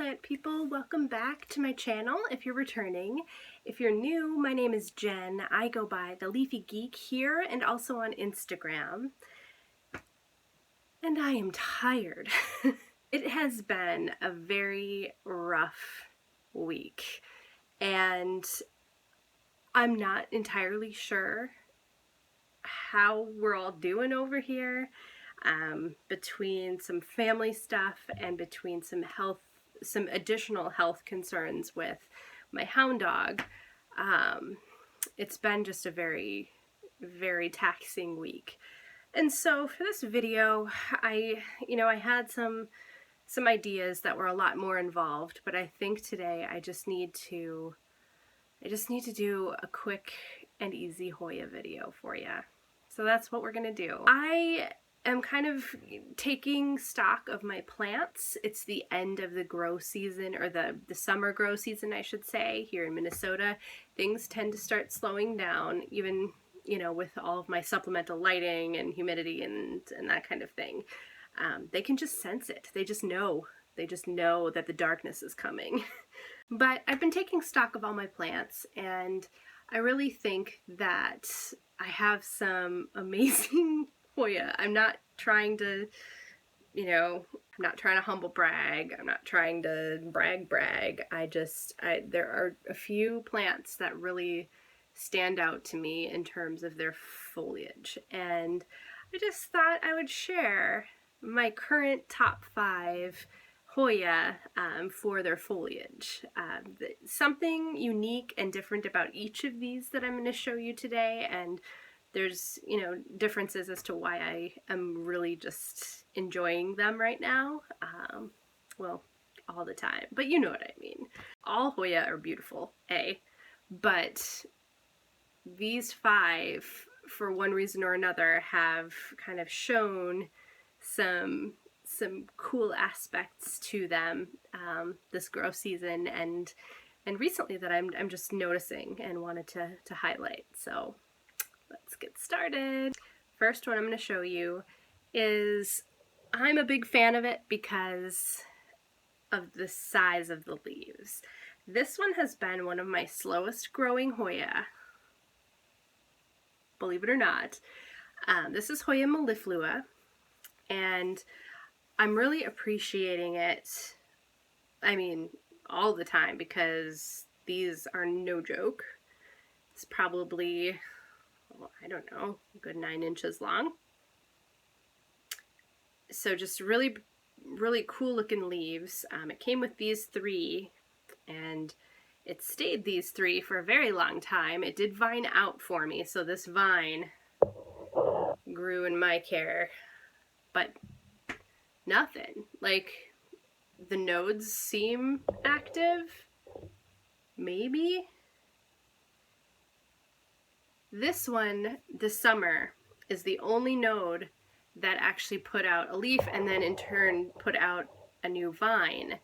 plant people, welcome back to my channel if you're returning. If you're new, my name is Jen. I go by The Leafy Geek here and also on Instagram. And I am tired. It has been a very rough week and I'm not entirely sure how we're all doing over here. Between some family stuff and between some additional health concerns with my hound dog, it's been just a very, very taxing week. And so for this video, I had some ideas that were a lot more involved, but I think today I just need to do a quick and easy Hoya video for you. So that's what we're gonna do. I am kind of taking stock of my plants. It's the end of the grow season, or the summer grow season, I should say, here in Minnesota. Things tend to start slowing down, even, with all of my supplemental lighting and humidity and that kind of thing. They can just sense it. They just know that the darkness is coming. But I've been taking stock of all my plants, and I really think that I have some amazing Hoya. I'm not trying to, I'm not trying to humble brag. I'm not trying to brag. There are a few plants that really stand out to me in terms of their foliage. And I just thought I would share my current top 5 Hoya for their foliage. Something unique and different about each of these that I'm going to show you today, and there's, differences as to why I am really just enjoying them right now. Well, all the time, but you know what I mean. All Hoya are beautiful, but these 5, for one reason or another, have kind of shown some cool aspects to them this grow season and recently that I'm just noticing and wanted to highlight. So let's get started. First one I'm going to show you is, I'm a big fan of it because of the size of the leaves. This one has been one of my slowest growing Hoya, believe it or not. This is Hoya Melliflua, and I'm really appreciating it, I mean, all the time, because these are no joke. It's probably, I don't know, a good 9 inches long. So just really, really cool looking leaves. It came with these 3, and it stayed these 3 for a very long time. It did vine out for me, so this vine grew in my care, but nothing. Like, the nodes seem active, maybe. This one, this summer, is the only node that actually put out a leaf and then in turn put out a new vine.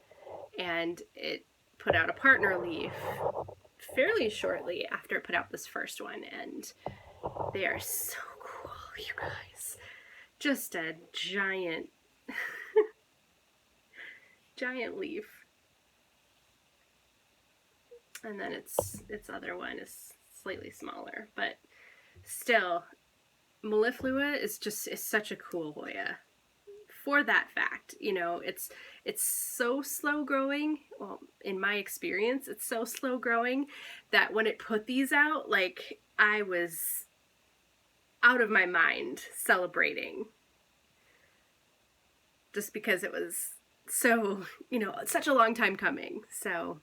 And it put out a partner leaf fairly shortly after it put out this first one, and they are so cool, you guys. Just a giant giant leaf. And then its other one is slightly smaller, but still, Melliflua is such a cool Hoya for that fact. It's so slow growing. Well, in my experience, it's so slow growing that when it put these out, like, I was out of my mind celebrating, just because it was so, such a long time coming. So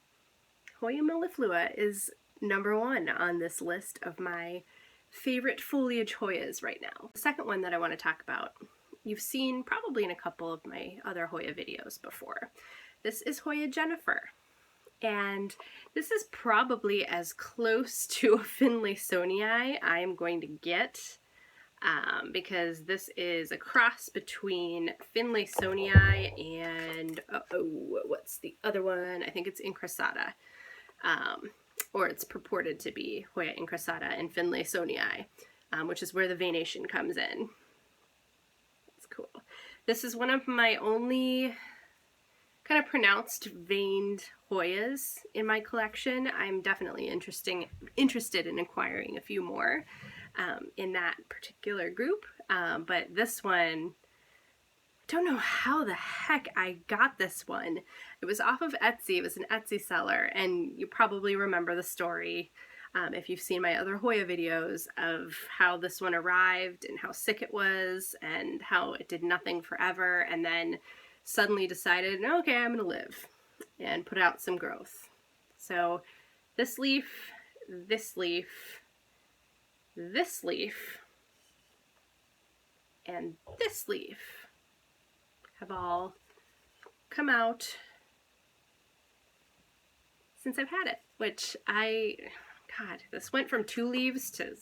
Hoya Melliflua is number 1 on this list of my favorite foliage Hoyas right now. The second one that I want to talk about, you've seen probably in a couple of my other Hoya videos before. This is Hoya Jennifer, and this is probably as close to a Finlaysonii I am going to get, because this is a cross between Finlaysonii and, what's the other one? I think it's Incrusata. Or it's purported to be Hoya Incrusata and Finlaysonii, which is where the venation comes in. It's cool. This is one of my only kind of pronounced veined Hoyas in my collection. I'm definitely interested in acquiring a few more in that particular group. But this one, don't know how the heck I got this one. It was off of Etsy. It was an Etsy seller, and you probably remember the story if you've seen my other Hoya videos of how this one arrived and how sick it was and how it did nothing forever and then suddenly decided, okay, I'm gonna live and put out some growth. So this leaf, this leaf, this leaf, and this leaf have all come out since I've had it, which God, this went from 2 leaves to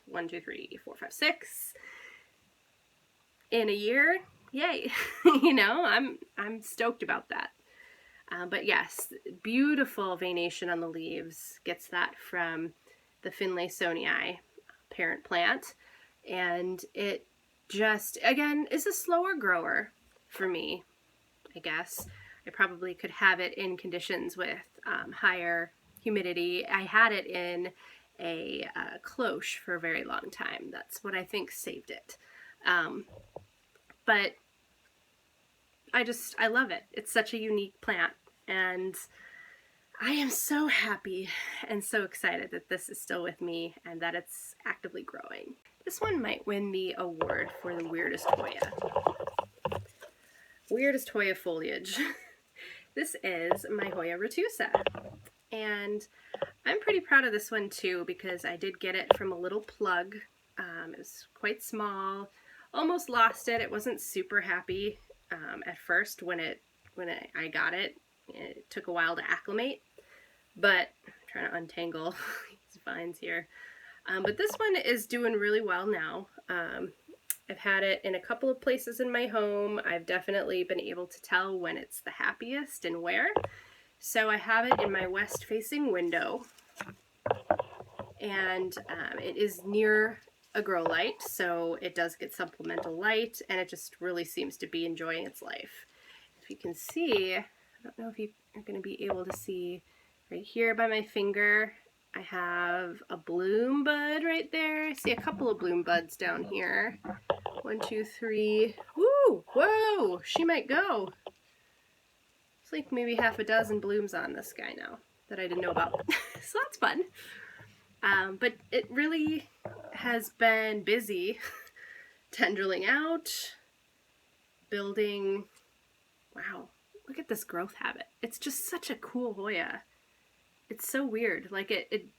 1, 2, 3, 4, 5, 6 in a year. Yay. You know, I'm stoked about that. But yes, beautiful veination on the leaves. Gets that from the Finlaysonii parent plant. And it just, again, is a slower grower for me, I guess. I probably could have it in conditions with higher humidity. I had it in a cloche for a very long time. That's what I think saved it. But I love it. It's such a unique plant, and I am so happy and so excited that this is still with me and that it's actively growing. This one might win the award for the weirdest Hoya. Weirdest Hoya foliage. This is my Hoya Retusa, and I'm pretty proud of this one too because I did get it from a little plug. It was quite small. Almost lost it. It wasn't super happy at first when I got it. It took a while to acclimate, but I'm trying to untangle these vines here. But this one is doing really well now. I've had it in a couple of places in my home. I've definitely been able to tell when it's the happiest and where. So I have it in my west-facing window, and it is near a grow light, so it does get supplemental light, and it just really seems to be enjoying its life. If you can see, I don't know if you are going to be able to see right here by my finger, I have a bloom bud right there. I see a couple of bloom buds down here. 1, 2, 3. Woo! Whoa! She might go. It's like maybe half a dozen blooms on this guy now that I didn't know about. So that's fun. But it really has been busy tendriling out, building. Wow, look at this growth habit. It's just such a cool Hoya. It's so weird. Like it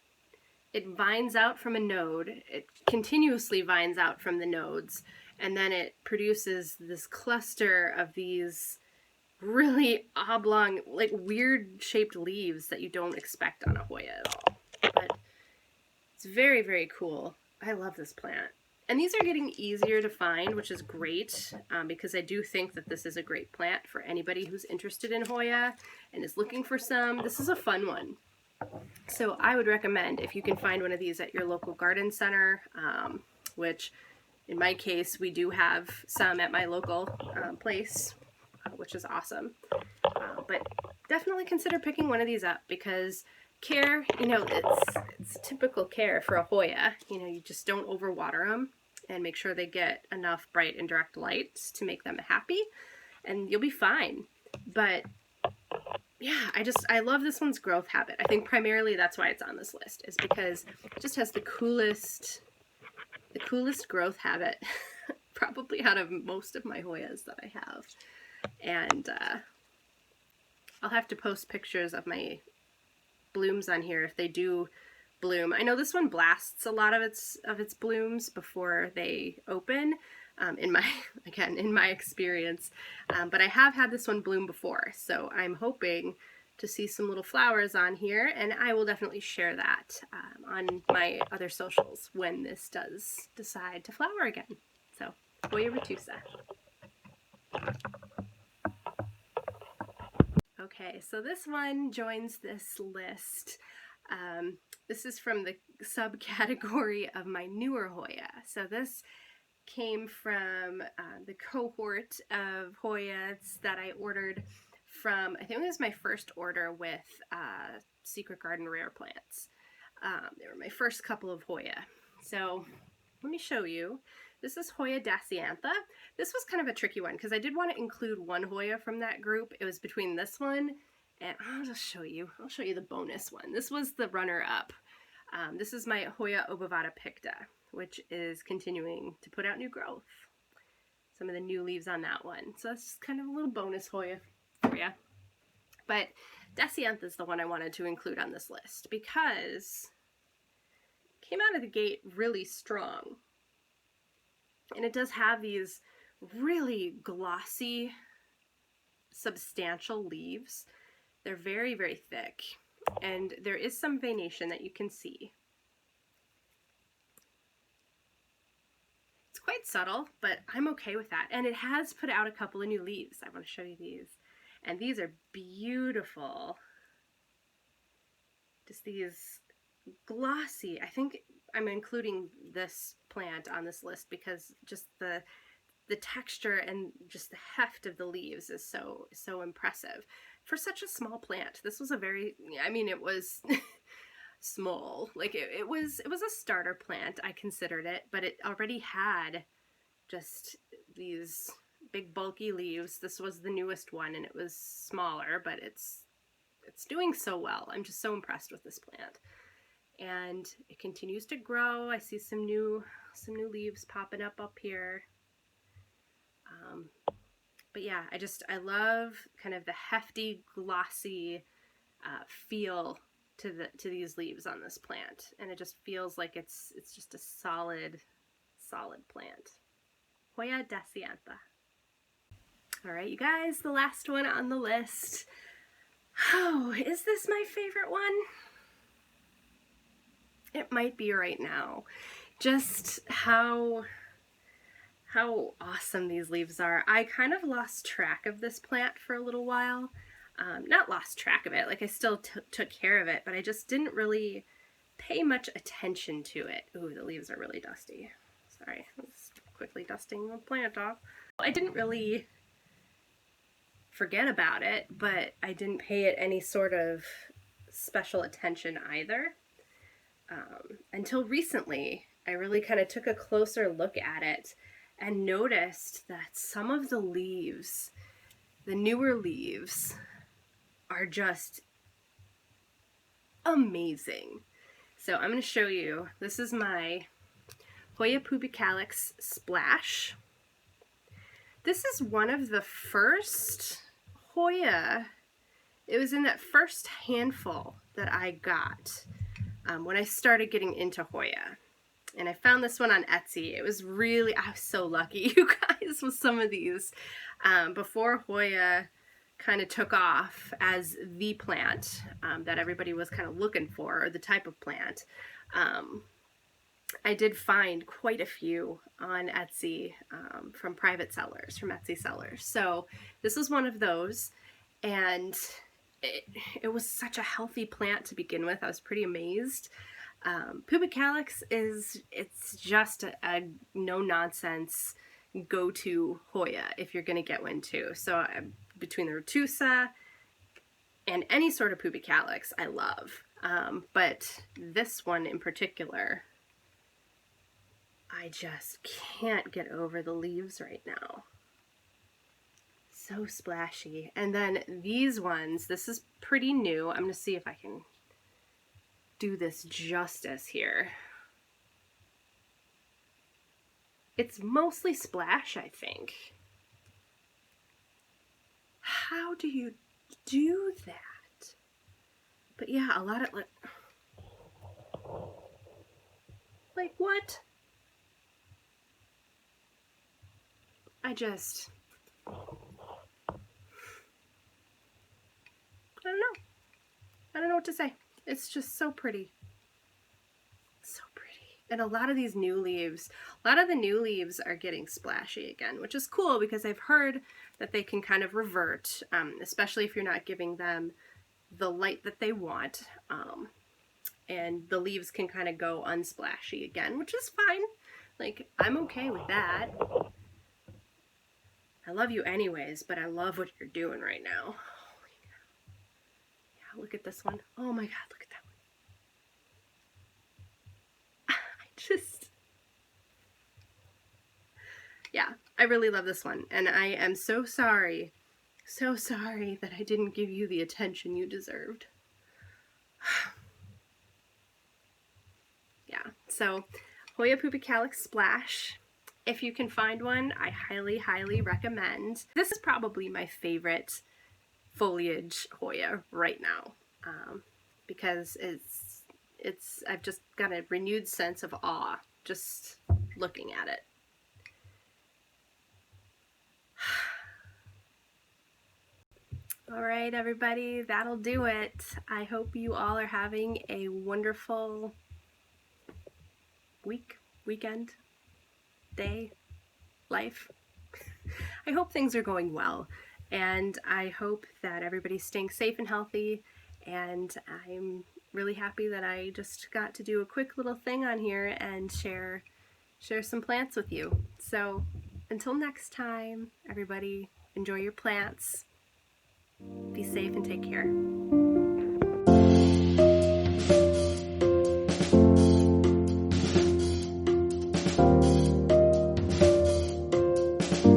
vines out from a node. It continuously vines out from the nodes, and then it produces this cluster of these really oblong, like weird shaped leaves that you don't expect on a Hoya at all. But it's very, very cool. I love this plant. And these are getting easier to find, which is great, because I do think that this is a great plant for anybody who's interested in Hoya and is looking for some. This is a fun one. So I would recommend if you can find one of these at your local garden center, which in my case, we do have some at my local place, which is awesome. But definitely consider picking one of these up because care, you know, it's typical care for a Hoya. You know, you just don't overwater them and make sure they get enough bright and direct light to make them happy, and you'll be fine. But yeah, I love this one's growth habit. I think primarily that's why it's on this list, is because it just has the coolest growth habit probably out of most of my Hoyas that I have. And I'll have to post pictures of my blooms on here if they do bloom. I know this one blasts a lot of its blooms before they open, in my experience, but I have had this one bloom before, so I'm hoping to see some little flowers on here, and I will definitely share that on my other socials when this does decide to flower again. So Hoya Retusa. Okay, so this one joins this list. This is from the subcategory of my newer Hoya. So this came from the cohort of Hoyas that I ordered from, I think it was my first order with Secret Garden Rare Plants. They were my first couple of Hoya. So let me show you. This is Hoya Daciantha. This was kind of a tricky one because I did want to include one Hoya from that group. It was between this one and I'll just show you. I'll show you the bonus one. This was the runner-up. This is my Hoya obovata picta, which is continuing to put out new growth. Some of the new leaves on that one. So that's just kind of a little bonus Hoya for you. But Daciantha is the one I wanted to include on this list because it came out of the gate really strong. And it does have these really glossy, substantial leaves. They're very, very thick. And there is some venation that you can see. It's quite subtle, but I'm okay with that. And it has put out a couple of new leaves. I want to show you these. And these are beautiful. Just these glossy. I think I'm including this plant on this list because just the texture and just the heft of the leaves is so impressive for such a small plant. This was a very, I mean, it was small. Like it was a starter plant. I considered it, but it already had just these big bulky leaves. This was the newest one and it was smaller, but it's doing so well. I'm just so impressed with this plant. And it continues to grow. I see some new leaves popping up here. But yeah, I love kind of the hefty, glossy feel to these leaves on this plant, and it just feels like it's just a solid plant. Hoya Daciantha. All right, you guys, the last one on the list. Oh, is this my favorite one? It might be right now. Just how awesome these leaves are. I kind of lost track of this plant for a little while. Not lost track of it, like I still took care of it, but I just didn't really pay much attention to it. Ooh, the leaves are really dusty. Sorry, I was quickly dusting the plant off. I didn't really forget about it, but I didn't pay it any sort of special attention either. Until recently, I really kind of took a closer look at it and noticed that some of the leaves, the newer leaves, are just amazing. So I'm going to show you. This is my Hoya Poopy Calyx Splash. This is one of the first Hoya. It was in that first handful that I got when I started getting into Hoya. And I found this one on Etsy. It was really, I was so lucky, you guys, with some of these. Before Hoya kind of took off as the plant that everybody was kind of looking for, or the type of plant, I did find quite a few on Etsy from private sellers, from Etsy sellers. So this was one of those, and it was such a healthy plant to begin with. I was pretty amazed. Poopy Calyx it's just a no-nonsense go-to Hoya if you're going to get one too. So between the Retusa and any sort of Poopy Calyx, I love. But this one in particular, I just can't get over the leaves right now. So splashy. And then these ones, this is pretty new. I'm going to see if I can do this justice here. It's mostly splash, I think. How do you do that? But yeah, a lot of like what? I don't know. I don't know what to say. It's just so pretty. So pretty. And a lot of these new leaves, a lot of the new leaves are getting splashy again, which is cool because I've heard that they can kind of revert, especially if you're not giving them the light that they want. And the leaves can kind of go unsplashy again, which is fine. Like, I'm okay with that. I love you anyways, but I love what you're doing right now. look at this one. Oh my God, look at that one. Yeah, I really love this one. And I am so sorry that I didn't give you the attention you deserved. Yeah, so Hoya Poopy Calyx Splash. If you can find one, I highly recommend. This is probably my favorite foliage Hoya right now, because I've just got a renewed sense of awe just looking at it. All right, everybody, that'll do it. I hope you all are having a wonderful weekend, day, life. I hope things are going well, and I hope that everybody's staying safe and healthy, and I'm really happy that I just got to do a quick little thing on here and share some plants with you. So until next time, everybody, enjoy your plants. Be safe and take care.